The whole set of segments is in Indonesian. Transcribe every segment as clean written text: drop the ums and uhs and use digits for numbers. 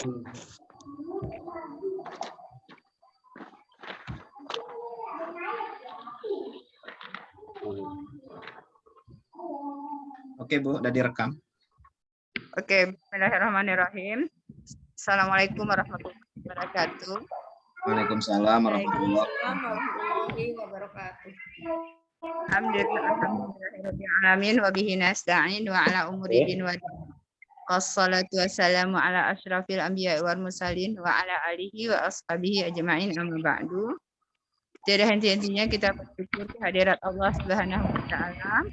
Oke Bu, udah direkam. Oke, bismillahirrahmanirrahim. Assalamualaikum warahmatullahi wabarakatuh. Waalaikumsalam warahmatullahi wabarakatuh. Alhamdulillahirrahmanirrahim. Wa bihi nasta'in wa ala umuri din wa wassalatu wassalamu ala asyrafil anbiya wal mursalin wa ala alihi wa ashabihi ajma'in amma ba'du. Tiada henti-hentinya kita bersyukur kehadirat Allah Subhanahu wa taala.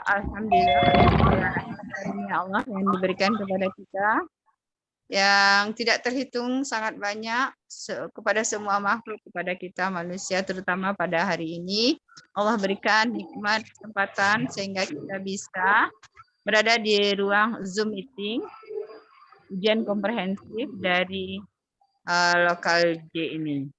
Alhamdulillah karunia Allah yang diberikan kepada kita yang tidak terhitung sangat banyak kepada semua makhluk, kepada kita manusia terutama pada hari ini Allah berikan nikmat kesempatan sehingga kita bisa berada di ruang Zoom meeting ujian komprehensif dari lokal J ini.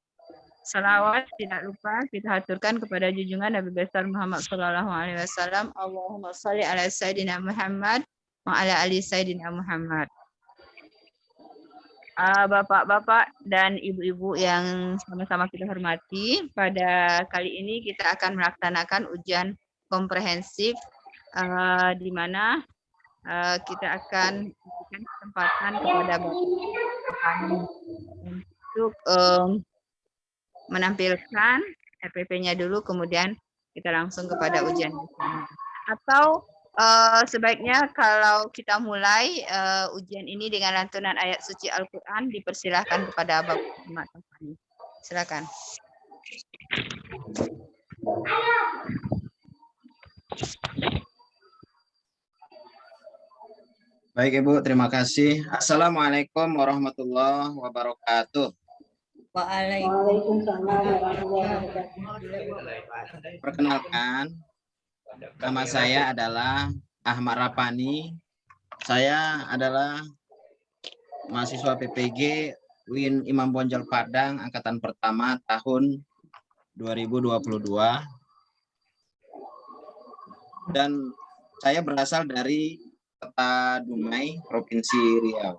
Salawat tidak lupa kita haturkan kepada junjungan Nabi besar Muhammad sallallahu alaihi wasallam. Allahumma shalli ala sayyidina Muhammad wa ala ali sayyidina Muhammad. Bapak-bapak dan ibu-ibu yang sama-sama kita hormati, pada kali ini kita akan melaksanakan ujian komprehensif di mana kita akan memberikan kesempatan kepada bapak untuk menampilkan RPP-nya dulu, kemudian kita langsung kepada ujian bersama. Atau sebaiknya kalau kita mulai ujian ini dengan lantunan ayat suci Al-Quran, dipersilahkan kepada Bapak Muhammad Taufani. Silakan. Baik Ibu, terima kasih. Assalamualaikum warahmatullahi wabarakatuh. Waalaikumsalam warahmatullahi wabarakatuh. Perkenalkan, nama saya adalah Ahmad Rapani. Saya adalah mahasiswa PPG UIN Imam Bonjol Padang angkatan pertama tahun 2022. Dan saya berasal dari Kota Dumai, Provinsi Riau.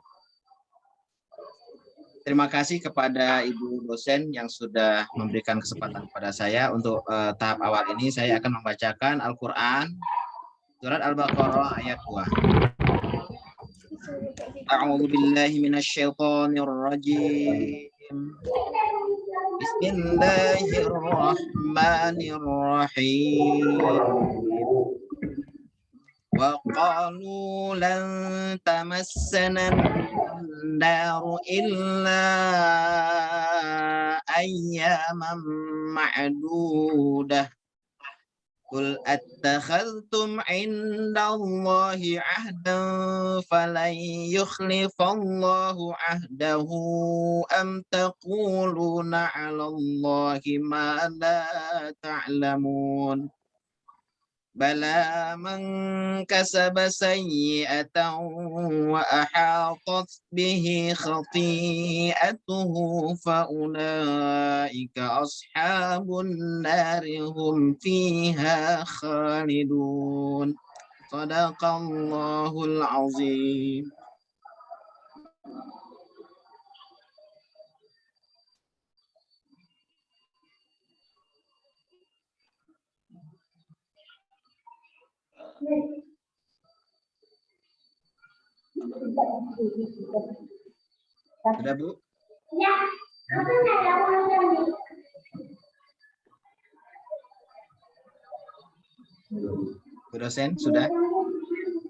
Terima kasih kepada Ibu dosen yang sudah memberikan kesempatan kepada saya untuk tahap awal ini. Saya akan membacakan Al-Quran surat Al-Baqarah ayat 2. A'udzu billahi minasyaitonir rajim. Bismillahirrahmanirrahim. Wa qalu lan tamassana النار إلا أياما معدودة قل أتخذتم عند الله عهدا فلن يخلف الله عهده أم تقولون على الله ما لا تعلمون بلى من كسب سيئة وأحاطت به خطيئته فأولئك أصحاب النار هم فيها خالدون صدق الله العظيم. Sudah Bu? Ya. Bu dosen sudah?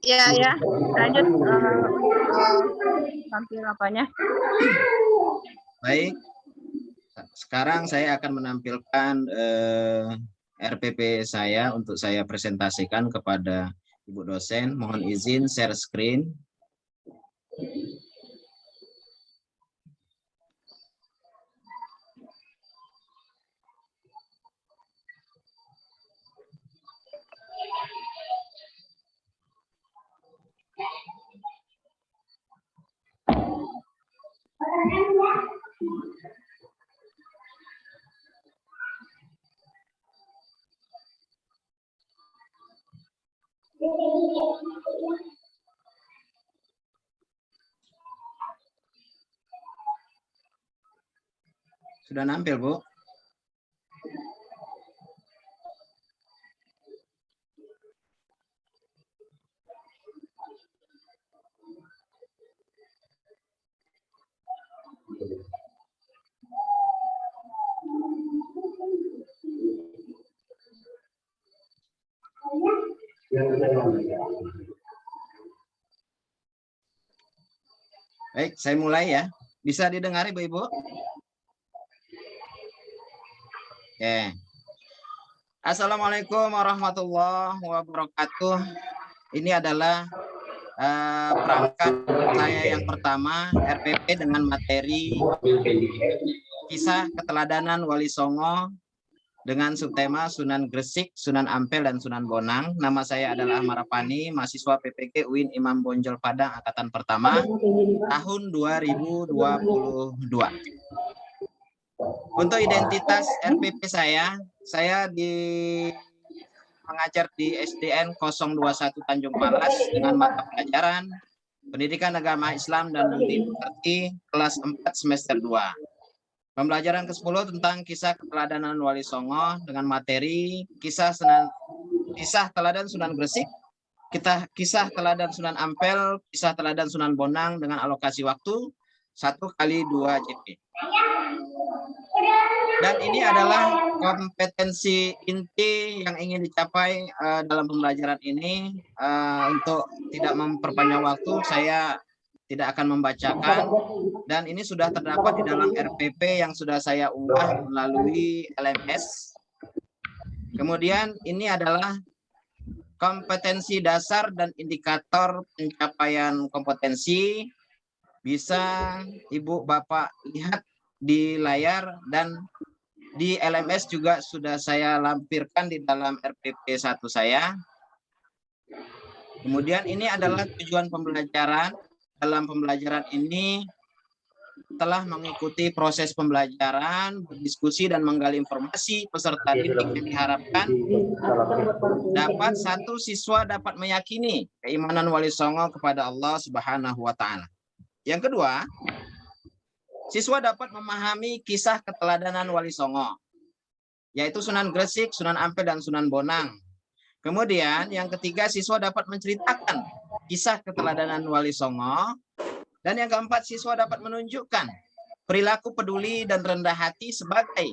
Ya, ya. Lanjut tampil apanya? Baik. Sekarang saya akan menampilkan RPP saya untuk saya presentasikan kepada Ibu dosen. Mohon izin share screen. Sudah nampil, Bu? Baik, saya mulai ya. Bisa didengar Ibu-Ibu? Oke. Assalamualaikum warahmatullahi wabarakatuh. Ini adalah perangkat saya yang pertama, RPP dengan materi kisah keteladanan Wali Songo dengan subtema Sunan Gresik, Sunan Ampel, dan Sunan Bonang. Nama saya adalah Marapani, mahasiswa PPG UIN Imam Bonjol Padang Angkatan Pertama tahun 2022. Untuk identitas RPP saya mengajar di SDN 021 Tanjung Palas dengan mata pelajaran Pendidikan Agama Islam dan Budi Pekerti kelas 4 semester 2. Pembelajaran ke-10 tentang kisah keteladanan Wali Songo dengan materi kisah teladan Sunan Gresik, kisah teladan Sunan Ampel, kisah teladan Sunan Bonang dengan alokasi waktu 1x2 JP. Dan ini adalah kompetensi inti yang ingin dicapai dalam pembelajaran ini. Untuk tidak memperpanjang waktu, saya tidak akan membacakan, dan ini sudah terdapat di dalam RPP yang sudah saya unggah melalui LMS. Kemudian ini adalah kompetensi dasar dan indikator pencapaian kompetensi. Bisa Ibu Bapak lihat di layar, dan di LMS juga sudah saya lampirkan di dalam RPP 1 saya. Kemudian ini adalah tujuan pembelajaran. Dalam pembelajaran ini telah mengikuti proses pembelajaran, berdiskusi dan menggali informasi peserta didik yang diharapkan dapat satu siswa dapat meyakini keimanan Wali Songo kepada Allah Subhanahu wa Ta'ala. Yang kedua, siswa dapat memahami kisah keteladanan Wali Songo, yaitu Sunan Gresik, Sunan Ampel, dan Sunan Bonang. Kemudian yang ketiga, siswa dapat menceritakan kisah keteladanan Wali Songo. Dan yang keempat, siswa dapat menunjukkan perilaku peduli dan rendah hati sebagai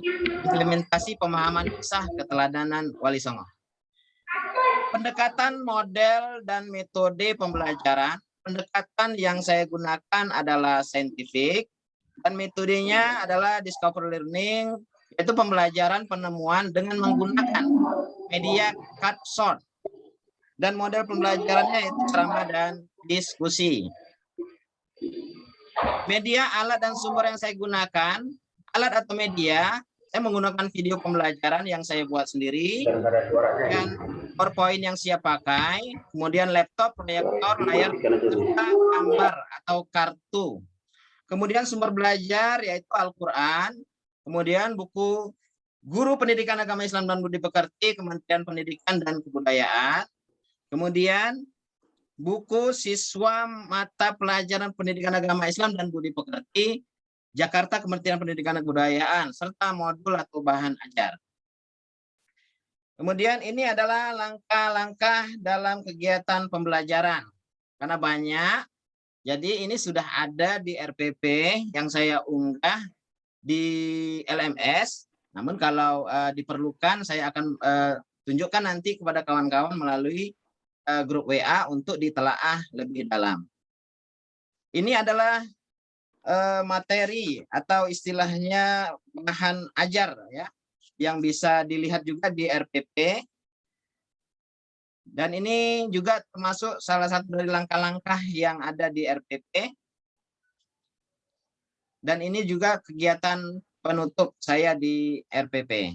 implementasi pemahaman kisah keteladanan Wali Songo. Pendekatan model dan metode pembelajaran, pendekatan yang saya gunakan adalah saintifik, dan metodenya adalah discovery learning, yaitu pembelajaran penemuan dengan menggunakan media cut short. Dan model pembelajarannya itu ceramah dan diskusi. Media, alat, dan sumber yang saya gunakan, alat atau media, saya menggunakan video pembelajaran yang saya buat sendiri, dan PowerPoint yang siap pakai, kemudian laptop, proyektor, layar, serta gambar atau kartu. Kemudian sumber belajar yaitu Al-Quran, kemudian buku Guru Pendidikan Agama Islam dan Budi Pekerti, Kementerian Pendidikan dan Kebudayaan, kemudian buku siswa mata pelajaran Pendidikan Agama Islam dan Budi Pekerti, Jakarta Kementerian Pendidikan dan Kebudayaan, serta modul atau bahan ajar. Kemudian ini adalah langkah-langkah dalam kegiatan pembelajaran. Karena banyak, jadi ini sudah ada di RPP yang saya unggah di LMS. Namun kalau diperlukan, saya akan tunjukkan nanti kepada kawan-kawan melalui grup WA untuk ditelaah lebih dalam. Ini adalah materi atau istilahnya bahan ajar ya, yang bisa dilihat juga di RPP. Dan ini juga termasuk salah satu dari langkah-langkah yang ada di RPP. Dan ini juga kegiatan penutup saya di RPP.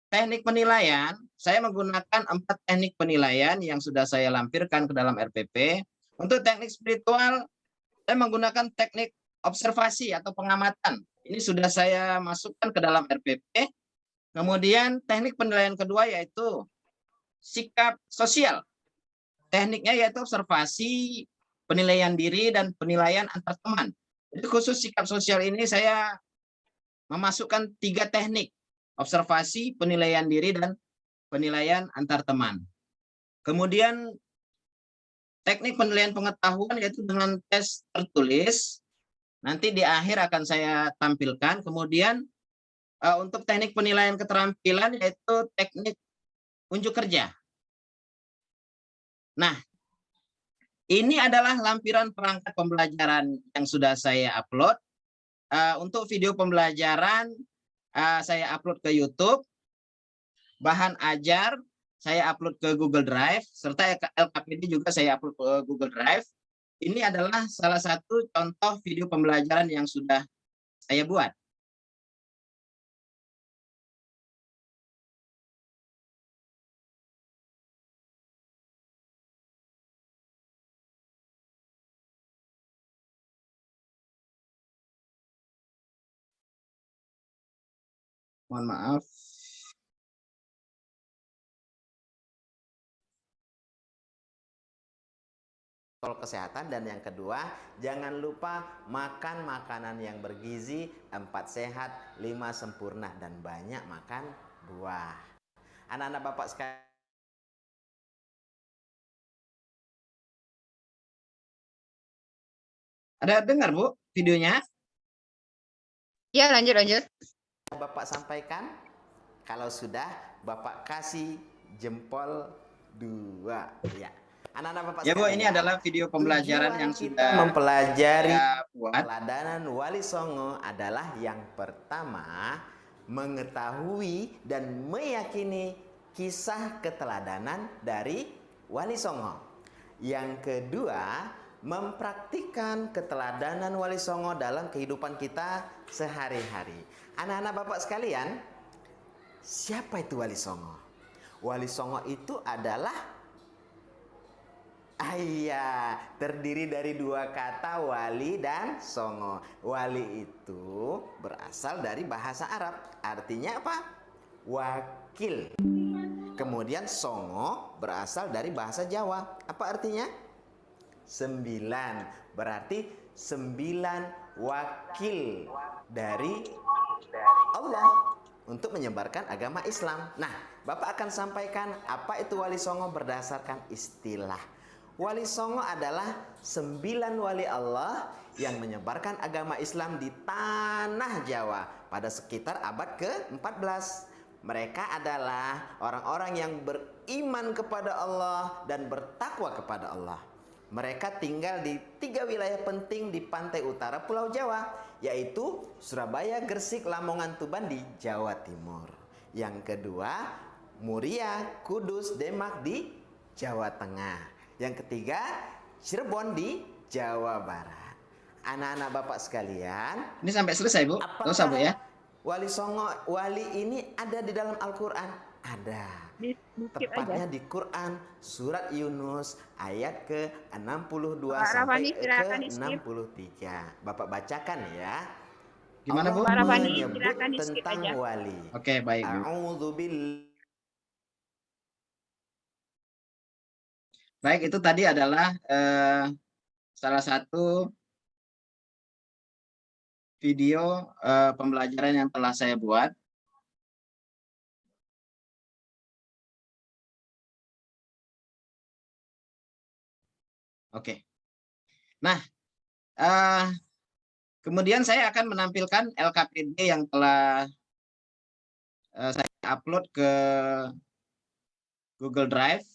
Teknik penilaian, saya menggunakan 4 teknik penilaian yang sudah saya lampirkan ke dalam RPP. Untuk teknik spiritual, saya menggunakan teknik observasi atau pengamatan. Ini sudah saya masukkan ke dalam RPP. Kemudian teknik penilaian kedua yaitu sikap sosial. Tekniknya yaitu observasi, penilaian diri, dan penilaian antar teman. Jadi khusus sikap sosial ini saya memasukkan 3 teknik: observasi, penilaian diri, dan penilaian antar teman. Kemudian teknik penilaian pengetahuan yaitu dengan tes tertulis. Nanti di akhir akan saya tampilkan. Kemudian untuk teknik penilaian keterampilan yaitu teknik unjuk kerja. Nah, ini adalah lampiran perangkat pembelajaran yang sudah saya upload. Untuk video pembelajaran saya upload ke YouTube. Bahan ajar saya upload ke Google Drive, serta LKPD juga saya upload ke Google Drive. Ini adalah salah satu contoh video pembelajaran yang sudah saya buat. Mohon maaf. Kesehatan, dan yang kedua, jangan lupa makan makanan yang bergizi, 4 sehat, 5 sempurna, dan banyak makan buah. Anak-anak Bapak sekalian, Ada dengar, Bu, videonya? Ya, lanjut. Bapak sampaikan. Kalau sudah, Bapak kasih jempol 2. Ya. Anak-anak Bapak Ya, Bu, sekalian, ini adalah video pembelajaran yang kita sudah mempelajari buat. Teladanan Wali Songo adalah yang pertama, mengetahui dan meyakini kisah keteladanan dari Wali Songo. Yang kedua, mempraktikkan keteladanan Wali Songo dalam kehidupan kita sehari-hari. Anak-anak Bapak sekalian, siapa itu Wali Songo? Wali Songo itu adalah terdiri dari 2 kata, wali dan songo. Wali itu berasal dari bahasa Arab. Artinya apa? Wakil. Kemudian songo berasal dari bahasa Jawa. Apa artinya? 9. Berarti 9 wakil dari Allah untuk menyebarkan agama Islam. Nah, Bapak akan sampaikan apa itu Wali Songo berdasarkan istilah. Wali Songo adalah 9 wali Allah yang menyebarkan agama Islam di tanah Jawa pada sekitar abad ke-14. Mereka adalah orang-orang yang beriman kepada Allah dan bertakwa kepada Allah. Mereka tinggal di 3 wilayah penting di pantai utara Pulau Jawa, yaitu Surabaya, Gresik, Lamongan, Tuban di Jawa Timur. Yang kedua, Muria, Kudus, Demak di Jawa Tengah. Yang ketiga, Cirebon di Jawa Barat. Anak-anak Bapak sekalian, ini sampai selesai, Bu? Nggak usah, Bu, ya? Wali Songo, wali ini ada di dalam Al-Quran? Ada. Tepatnya di Quran surat Yunus ayat ke-62 sampai ke-63. Bapak bacakan ya. Gimana, Bu? Allah menyebut tentang wali. Oke, baik, Bu. Baik, itu tadi adalah salah satu video pembelajaran yang telah saya buat. Oke. Nah, kemudian saya akan menampilkan LKPD yang telah saya upload ke Google Drive.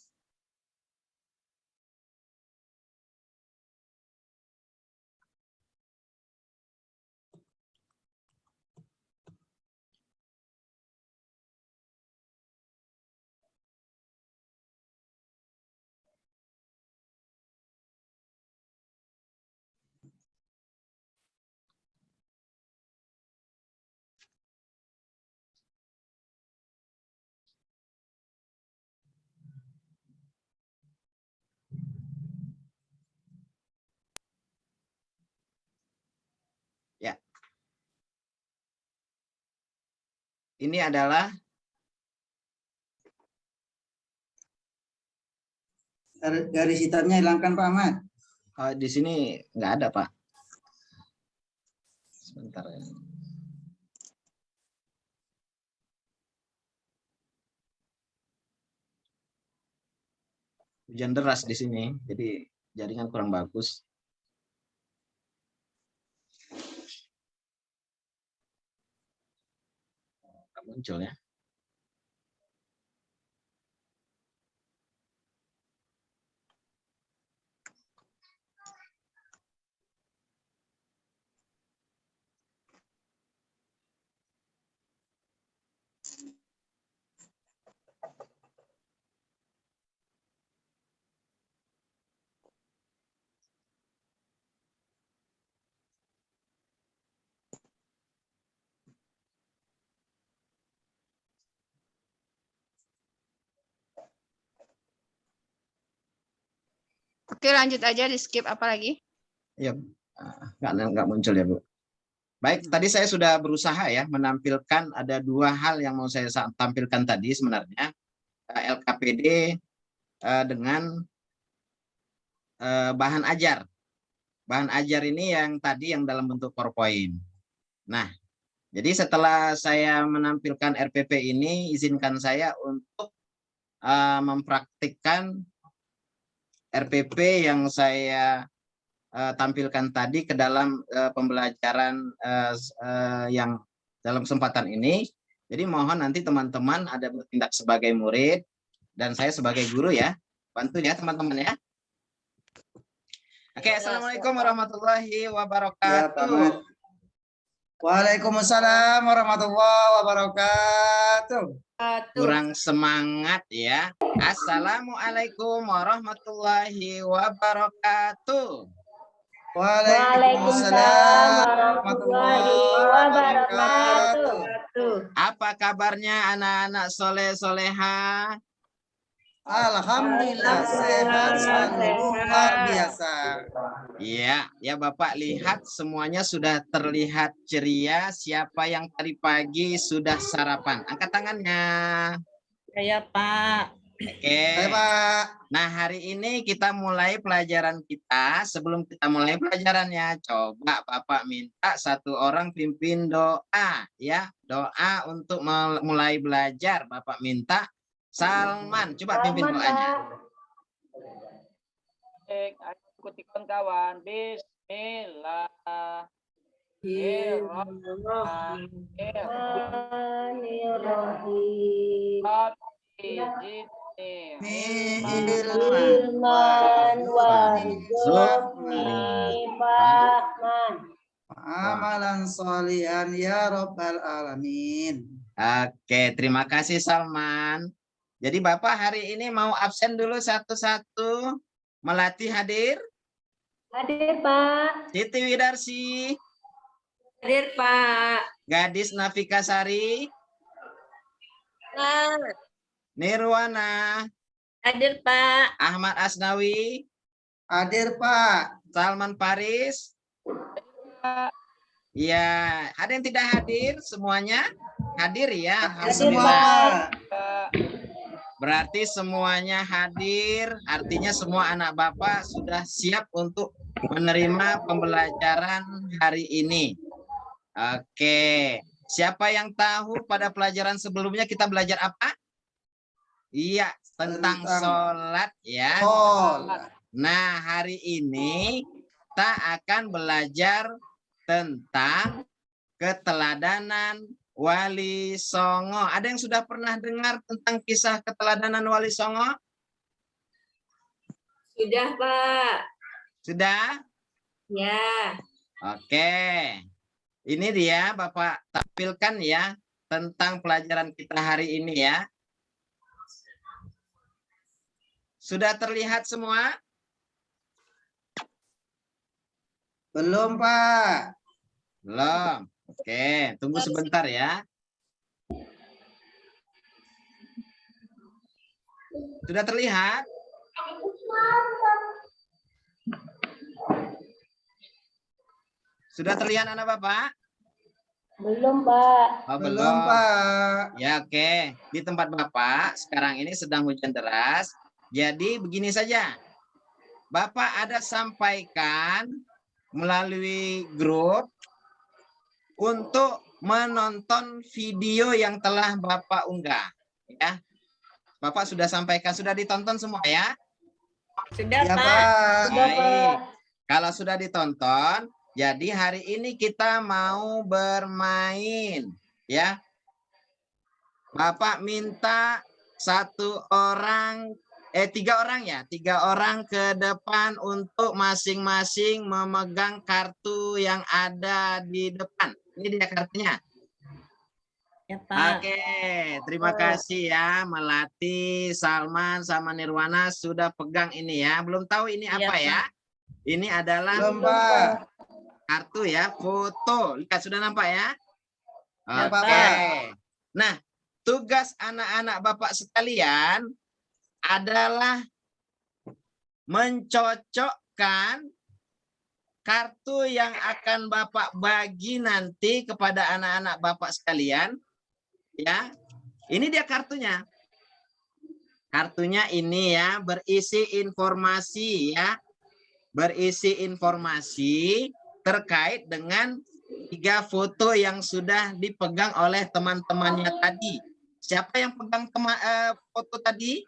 Ya. Ini adalah garis hitamnya hilangkan, Pak Ahmad. di sini nggak ada, Pak. Sebentar ya. Hujan deras di sini, jadi jaringan kurang bagus. Nggak muncul ya. Oke, lanjut aja, di skip apa lagi? Ya, nggak muncul ya, Bu. Baik, tadi saya sudah berusaha ya menampilkan ada dua hal yang mau saya tampilkan tadi sebenarnya. LKPD dengan bahan ajar. Bahan ajar ini yang tadi yang dalam bentuk PowerPoint. Nah, jadi setelah saya menampilkan RPP ini, izinkan saya untuk mempraktikkan RPP yang saya tampilkan tadi ke dalam pembelajaran yang dalam kesempatan ini. Jadi mohon nanti teman-teman ada bertindak sebagai murid dan saya sebagai guru ya. Bantu ya teman-teman ya. Oke, Assalamualaikum warahmatullahi Ya, Pak wabarakatuh. Ahmad. Waalaikumsalam warahmatullahi wabarakatuh. Kurang semangat ya. Assalamualaikum warahmatullahi wabarakatuh. Waalaikumsalam warahmatullahi wabarakatuh. Apa kabarnya anak-anak soleh-soleha? Alhamdulillah sehat selalu, luar biasa. Iya, ya Bapak lihat semuanya sudah terlihat ceria. Siapa yang tadi pagi sudah sarapan? Angkat tangannya. Saya Pak. Oke. Hai Pak. Nah, hari ini kita mulai pelajaran kita. Sebelum kita mulai pelajarannya, coba Bapak minta satu orang pimpin doa ya. Doa untuk mulai belajar. Bapak minta Salman, coba pimpin doanya. Baik, ayo ikuti kawan. Bismillah. Bismillahirrahmanirrahim. Ilman warzuqni fahman. amalan sholihan ya Rabbal alamin. Oke, terima kasih Salman. Jadi Bapak hari ini mau absen dulu satu-satu. Melati hadir? Hadir Pak. Siti Widarsi? Hadir Pak. Gadis Nafikasari? Nirwana? Hadir Pak. Ahmad Asnawi? Hadir Pak. Salman Paris? Ya, ada yang tidak hadir semuanya? Hadir ya, alhamdulillah. Berarti semuanya hadir, artinya semua anak Bapak sudah siap untuk menerima pembelajaran hari ini. Oke, siapa yang tahu pada pelajaran sebelumnya kita belajar apa? Iya, tentang sholat ya. Nah, hari ini kita akan belajar tentang keteladanan Wali Songo. Ada yang sudah pernah dengar tentang kisah keteladanan Wali Songo? Sudah Pak. Sudah? Ya. Oke. Ini dia Bapak tampilkan ya tentang pelajaran kita hari ini ya. Sudah terlihat semua? Belum Pak. Belum. Oke, tunggu sebentar ya. Sudah terlihat? Sudah terlihat anak Bapak? Belum Pak. Oh, Belum Pak. Ya, oke. Di tempat Bapak sekarang ini sedang hujan deras. Jadi begini saja. Bapak ada sampaikan melalui grup untuk menonton video yang telah Bapak unggah. Ya, Bapak sudah sampaikan, sudah ditonton semua ya? Sudah, Ya, Pak. Pak. Baik. Kalau sudah ditonton, jadi hari ini kita mau bermain, ya. Bapak minta tiga orang ke depan untuk masing-masing memegang kartu yang ada di depan. Ini dia kartunya. Ya, Pak. Oke, terima kasih ya Melati, Salman, sama Nirwana sudah pegang ini ya. Belum tahu ini Iya, apa Pak. ya? Ini adalah Belum, Pak. kartu ya, foto. Lihat sudah nampak ya? Ya, Oke. Pak. Nah, tugas anak-anak Bapak sekalian adalah mencocokkan kartu yang akan Bapak bagi nanti kepada anak-anak Bapak sekalian. Ya, ini dia kartunya. Kartunya ini ya, berisi informasi ya. Berisi informasi terkait dengan 3 foto yang sudah dipegang oleh teman-temannya tadi. Siapa yang pegang foto tadi?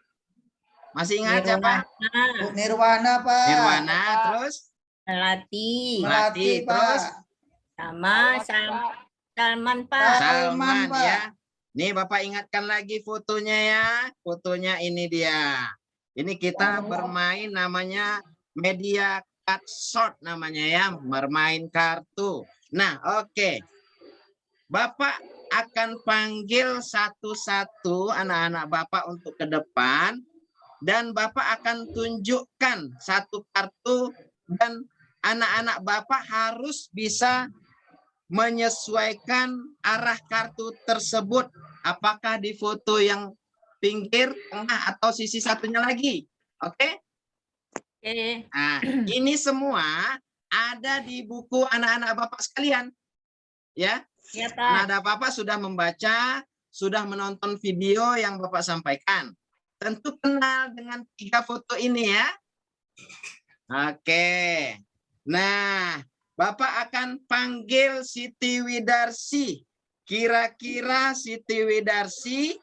Masih ingat siapa? Bu Nirwana, Pak. Nirwana, terus Melati. Melati, terus Pak. Sama Salman, Pak. Salman Pak. ya. Nih Bapak ingatkan lagi fotonya ya. Fotonya ini dia. Ini kita bermain namanya media card short namanya ya. Bermain kartu. Nah, oke. Bapak akan panggil satu-satu anak-anak Bapak untuk ke depan. Dan Bapak akan tunjukkan satu kartu. Dan anak-anak Bapak harus bisa menyesuaikan arah kartu tersebut. Apakah di foto yang pinggir, tengah, atau sisi satunya lagi. Oke? Oke. Nah, ini semua ada di buku anak-anak Bapak sekalian. Ya, Ya, Pak. anak-anak Bapak sudah membaca, sudah menonton video yang Bapak sampaikan. Tentu kenal dengan 3 foto ini ya. Oke. Nah, Bapak akan panggil Siti Widarsi. Kira-kira Siti Widarsi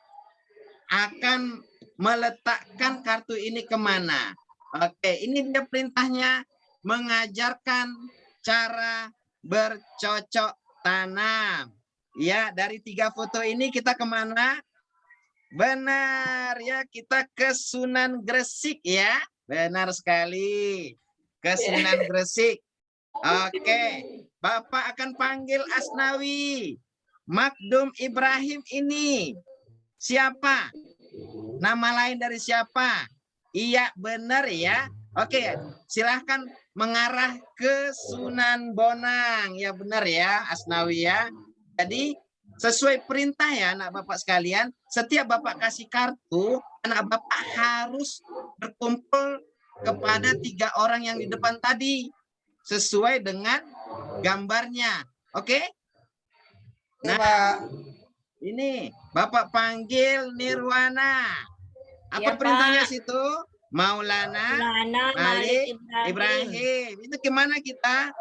akan meletakkan kartu ini kemana? Oke, ini dia perintahnya, mengajarkan cara bercocok tanam. Ya, dari 3 foto ini kita kemana? Benar ya, kita ke Sunan Gresik ya. Benar sekali. Ke Sunan Gresik. Oke, Bapak akan panggil Asnawi. Makdum Ibrahim ini siapa? Nama lain dari siapa? Iya, benar ya. Oke, silahkan mengarah ke Sunan Bonang. Ya benar ya, Asnawi ya. Jadi sesuai perintah ya anak Bapak sekalian, setiap Bapak kasih kartu, anak Bapak harus berkumpul kepada 3 orang yang di depan tadi. Sesuai dengan gambarnya. Oke? Ya, Nah, Pak. ini Bapak panggil Nirwana. Apa Ya, perintahnya Pak. situ? Maulana Malik Ibrahim. Itu kemana kita?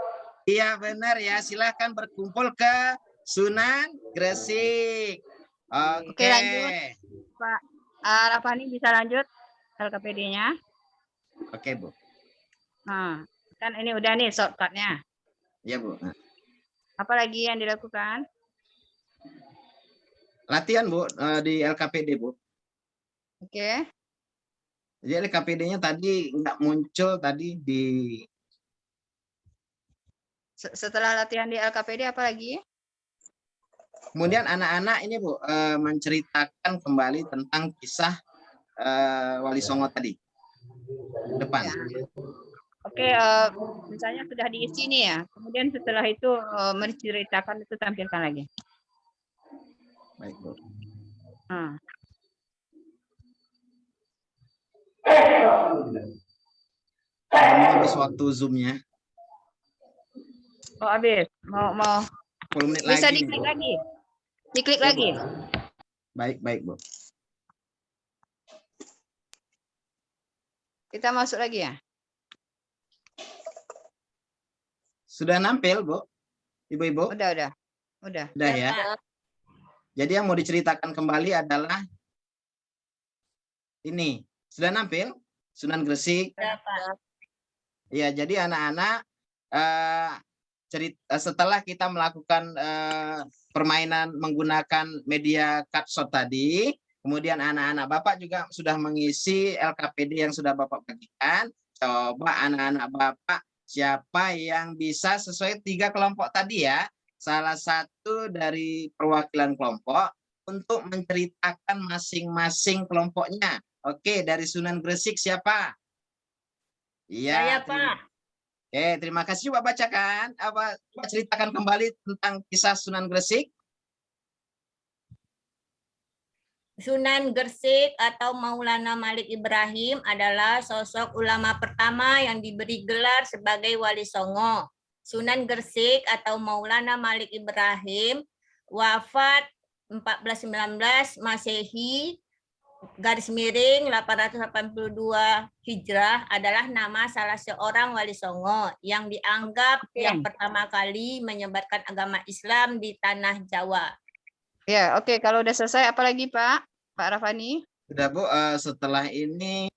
Iya benar ya. Silahkan berkumpul ke Sunan Gresik. Oke. lanjut. Pak Rafani bisa lanjut LKPD-nya. Oke, Bu. Nah, kan ini udah nih shortcut-nya. Ya, Bu. Nah, Apa lagi yang dilakukan? latihan, Bu, di LKPD, Bu. Oke. Jadi LKPD-nya tadi nggak muncul tadi di... Setelah latihan di LKPD apa lagi? Kemudian anak-anak ini, Bu, menceritakan kembali tentang kisah Wali Songo tadi. Depan. Oke, misalnya sudah diisi nih ya. Kemudian setelah itu menceritakan itu tampilkan lagi. Baik, Bu. Nah. Habis waktu Zoom-nya. Oh, habis. Mau 10 menit bisa lagi. diklik Bu. lagi. Diklik Ya, lagi. Bu. Baik, Bu. Kita masuk lagi ya. Sudah nampil, Bu? Ibu-ibu? Udah. Udah ya. Jadi yang mau diceritakan kembali adalah ini. Sudah nampil? Sunan Gresik. Sudah, Pak. Ya, jadi anak-anak setelah kita melakukan permainan menggunakan media cardshot tadi, kemudian anak-anak Bapak juga sudah mengisi LKPD yang sudah Bapak bagikan. Coba anak-anak Bapak siapa yang bisa sesuai 3 kelompok tadi ya, salah satu dari perwakilan kelompok untuk menceritakan masing-masing kelompoknya. Oke, dari Sunan Gresik siapa? Saya, Iya, Pak. Oke, terima kasih. Coba bacakan. Coba ceritakan kembali tentang kisah Sunan Gresik. Sunan Gresik atau Maulana Malik Ibrahim adalah sosok ulama pertama yang diberi gelar sebagai Wali Songo. Sunan Gresik atau Maulana Malik Ibrahim wafat 1419 Masehi garis miring 882 Hijrah adalah nama salah seorang Wali Songo yang dianggap yang pertama kali menyebarkan agama Islam di tanah Jawa. Ya, oke. Kalau udah selesai, apa lagi Pak Rafani? Sudah Bu, setelah ini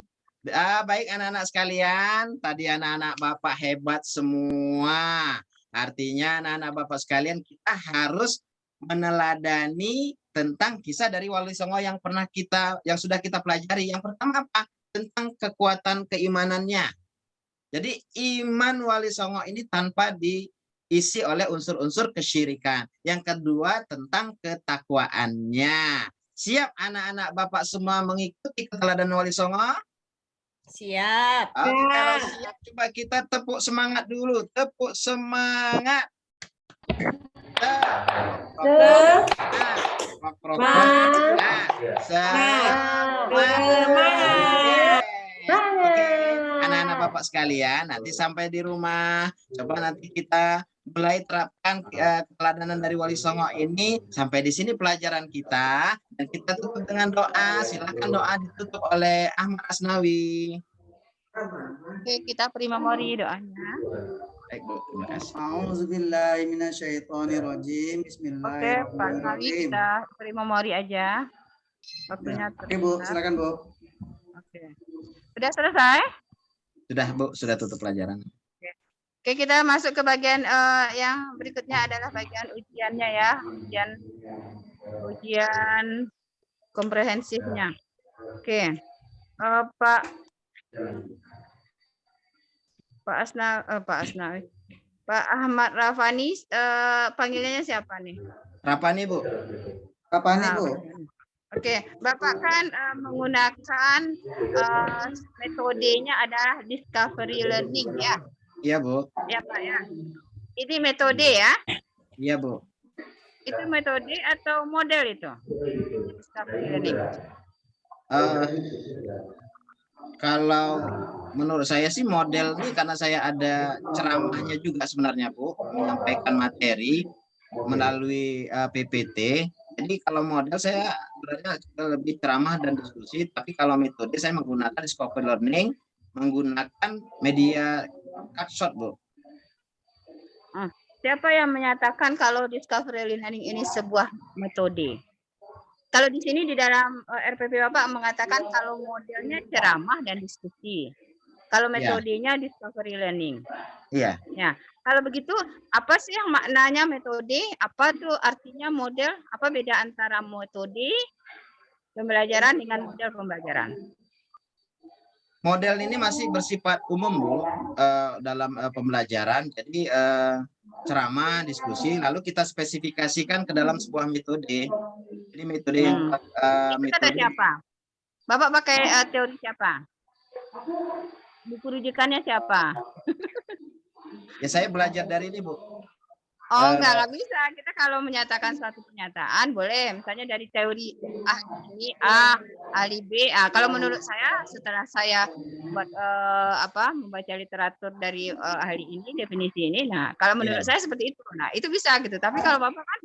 baik anak-anak sekalian, tadi anak-anak Bapak hebat semua. Artinya anak-anak Bapak sekalian kita harus meneladani tentang kisah dari Wali Songo yang sudah kita pelajari. Yang pertama apa? Tentang kekuatan keimanannya. Jadi iman Wali Songo ini tanpa diisi oleh unsur-unsur kesyirikan. Yang kedua tentang ketakwaannya. Siap anak-anak Bapak semua mengikuti keteladanan Wali Songo? Siap. Oke, kalau siap coba kita tepuk semangat dulu. Tepuk semangat. Oke, anak-anak Bapak sekalian, nanti sampai di rumah, coba nanti kita mulai terapkan keteladanan dari Wali Songo ini. Sampai di sini pelajaran kita, dan kita tutup dengan doa. Silakan doa ditutup oleh Ahmad Asnawi. Oke, kita beri memori doanya. Baik Bu, terima kasih. A'udzubillahi minasyaitonirrajim. Oke, Pak Nawi, Bismillahirrahmanirrahim. kita beri memori aja. Waktunya Oke Bu, terbatas. silakan Bu. Oke. Sudah selesai? Sudah Bu, sudah tutup pelajaran. Oke, kita masuk ke bagian yang berikutnya adalah bagian ujiannya ya. Ujian komprehensifnya. Oke. Pak Ahmad Rafani, panggilannya siapa nih? Rapani Bu. Kapan nih Bu? Oke, Bapak kan menggunakan metodenya adalah discovery learning ya. Iya Bu. Ya Pak ya. Ini metode ya. Iya Bu. Itu metode atau model itu? Discovery learning. Kalau menurut saya sih model ini karena saya ada ceramahnya juga sebenarnya Bu, menyampaikan materi melalui PPT. Jadi kalau model saya sebenarnya lebih ceramah dan diskusi, tapi kalau metode saya menggunakan discovery learning, menggunakan media cardshot Bu. Siapa yang menyatakan kalau discovery learning ini sebuah metode? Kalau di sini di dalam RPP Bapak mengatakan kalau modelnya ceramah dan diskusi. Kalau metodenya discovery learning. Iya. Ya, kalau begitu apa sih yang maknanya metode? Apa tuh artinya model? Apa beda antara metode pembelajaran dengan model pembelajaran? Model ini masih bersifat umum Bu, dalam pembelajaran. Jadi ceramah, diskusi, lalu kita spesifikasikan ke dalam sebuah metode. Jadi metode yang Itu kata siapa? Bapak pakai teori siapa? Buku rujukannya siapa? Ya saya belajar dari ini Bu. Oh enggak bisa. Kita kalau menyatakan suatu pernyataan boleh, misalnya dari teori ini A, ahli B. Kalau menurut saya setelah saya buat membaca literatur dari ahli ini, definisi ini, nah kalau menurut saya seperti itu. Nah itu bisa gitu. Tapi kalau Bapak kan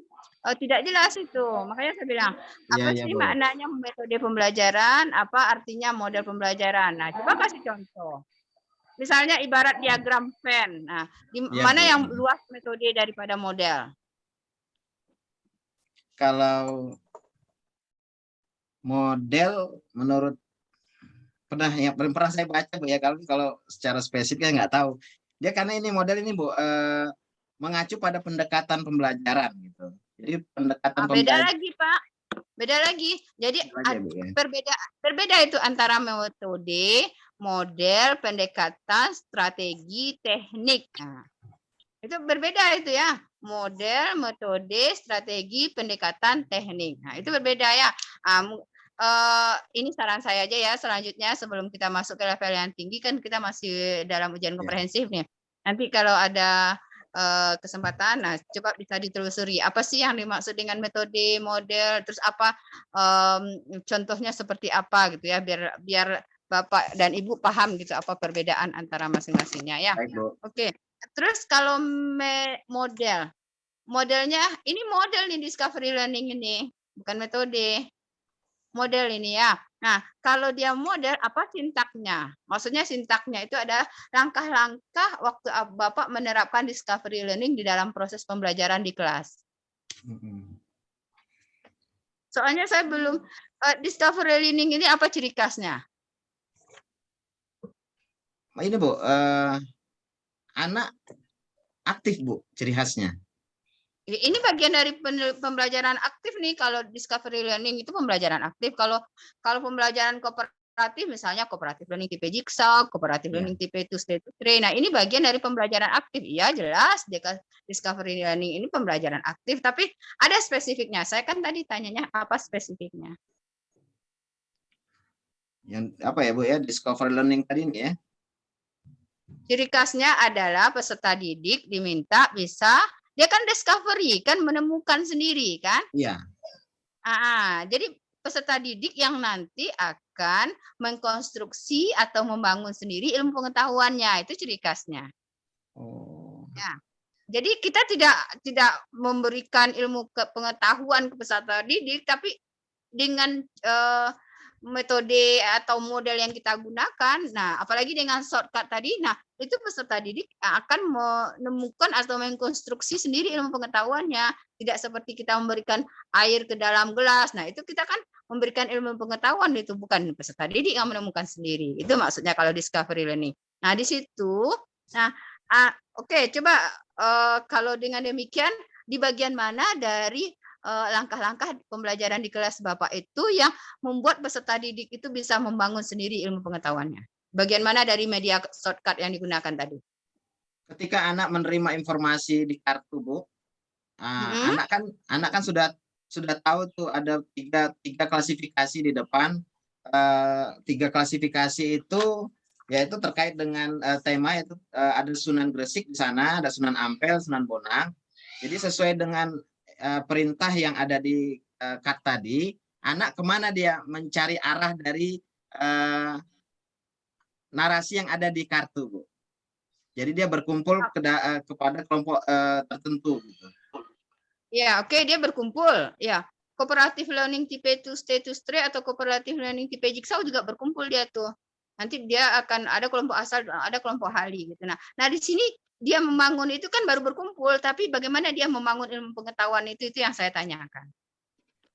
tidak jelas itu. Makanya saya bilang apa sih maknanya metode pembelajaran? Apa artinya model pembelajaran? Nah coba kasih contoh. Misalnya ibarat diagram Venn. Nah, di mana yang luas metode daripada model? Kalau model menurut belum pernah saya baca Bu ya, kalau secara spesifik nggak tahu. Dia karena ini model ini Bu mengacu pada pendekatan pembelajaran gitu. Jadi pendekatan Beda pembelajaran lagi Pak, beda lagi. Jadi aja, Bu, ya. berbeda itu antara metode, model, pendekatan, strategi, teknik. Nah, itu berbeda itu ya. Model, metode, strategi, pendekatan, teknik. Nah, itu berbeda ya. Ini saran saya aja ya, selanjutnya sebelum kita masuk ke level yang tinggi kan kita masih dalam ujian komprehensif nih. Nanti kalau ada kesempatan, nah coba bisa ditelusuri apa sih yang dimaksud dengan metode, model, terus apa contohnya seperti apa gitu ya, biar Bapak dan Ibu paham gitu apa perbedaan antara masing-masingnya ya. Baik, Bu. Oke. Terus kalau modelnya ini model nih discovery learning ini, bukan metode. Model ini ya. Nah, kalau dia model apa sintaknya? Maksudnya sintaknya itu ada langkah-langkah waktu Bapak menerapkan discovery learning di dalam proses pembelajaran di kelas. Soalnya saya belum discovery learning ini apa ciri khasnya? Ini Bu, anak aktif Bu, ciri khasnya. Ini bagian dari pembelajaran aktif nih. Kalau discovery learning itu pembelajaran aktif. Kalau pembelajaran kooperatif, misalnya kooperatif learning tipe Jigsaw, kooperatif learning tipe two state to three. Nah, ini bagian dari pembelajaran aktif. Iya, jelas. Discovery learning ini pembelajaran aktif, tapi ada spesifiknya. Saya kan tadi tanyanya apa spesifiknya. Yang apa ya Bu ya, discovery learning tadi ini ya. Ciri khasnya adalah peserta didik diminta bisa, dia kan discovery, kan menemukan sendiri kan? Iya. Jadi peserta didik yang nanti akan mengkonstruksi atau membangun sendiri ilmu pengetahuannya, itu ciri khasnya. Oh. Ya. Jadi kita tidak memberikan ilmu pengetahuan ke peserta didik, tapi dengan metode atau model yang kita gunakan, nah apalagi dengan shortcut tadi, nah itu peserta didik akan menemukan atau mengkonstruksi sendiri ilmu pengetahuannya, tidak seperti kita memberikan air ke dalam gelas. Nah itu kita kan memberikan ilmu pengetahuan, itu bukan peserta didik yang menemukan sendiri. Itu maksudnya kalau discovery learning. Nah di situ, nah oke, coba kalau dengan demikian di bagian mana dari langkah-langkah pembelajaran di kelas Bapak itu yang membuat peserta didik itu bisa membangun sendiri ilmu pengetahuannya? Bagian mana dari media shortcut yang digunakan tadi? Ketika anak menerima informasi di kartu, Bu, anak kan sudah tahu tuh ada tiga klasifikasi di depan. Tiga klasifikasi itu yaitu terkait dengan tema, yaitu ada Sunan Gresik di sana, ada Sunan Ampel, Sunan Bonang. Jadi sesuai dengan perintah yang ada di kat tadi, anak kemana dia mencari arah dari narasi yang ada di kartu, Bu. Jadi dia berkumpul kepada kelompok tertentu. Gitu. Ya, oke, dia berkumpul. Ya, kooperatif learning tipe two state to three atau kooperatif learning tipe Jigsaw juga berkumpul dia tuh. Nanti dia akan ada kelompok asal, ada kelompok ahli gitu. Nah di sini dia membangun itu kan baru berkumpul, tapi bagaimana dia membangun ilmu pengetahuan itu yang saya tanyakan.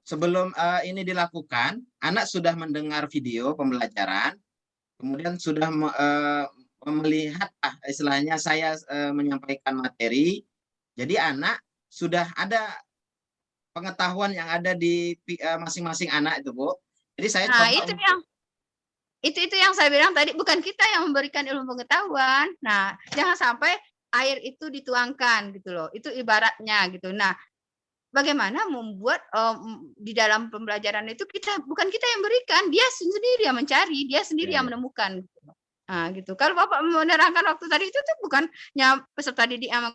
Sebelum ini dilakukan, anak sudah mendengar video pembelajaran, kemudian sudah melihat istilahnya saya menyampaikan materi, jadi anak sudah ada pengetahuan yang ada di masing-masing anak itu, Bu. Jadi saya itu yang saya bilang tadi, bukan kita yang memberikan ilmu pengetahuan. Nah, jangan sampai air itu dituangkan gitu loh. Itu ibaratnya gitu. Nah, bagaimana membuat di dalam pembelajaran itu bukan kita yang berikan, dia sendiri yang mencari, dia sendiri yang menemukan. Nah, gitu. Kalau Bapak menerangkan waktu tadi itu tuh bukannya peserta didik yang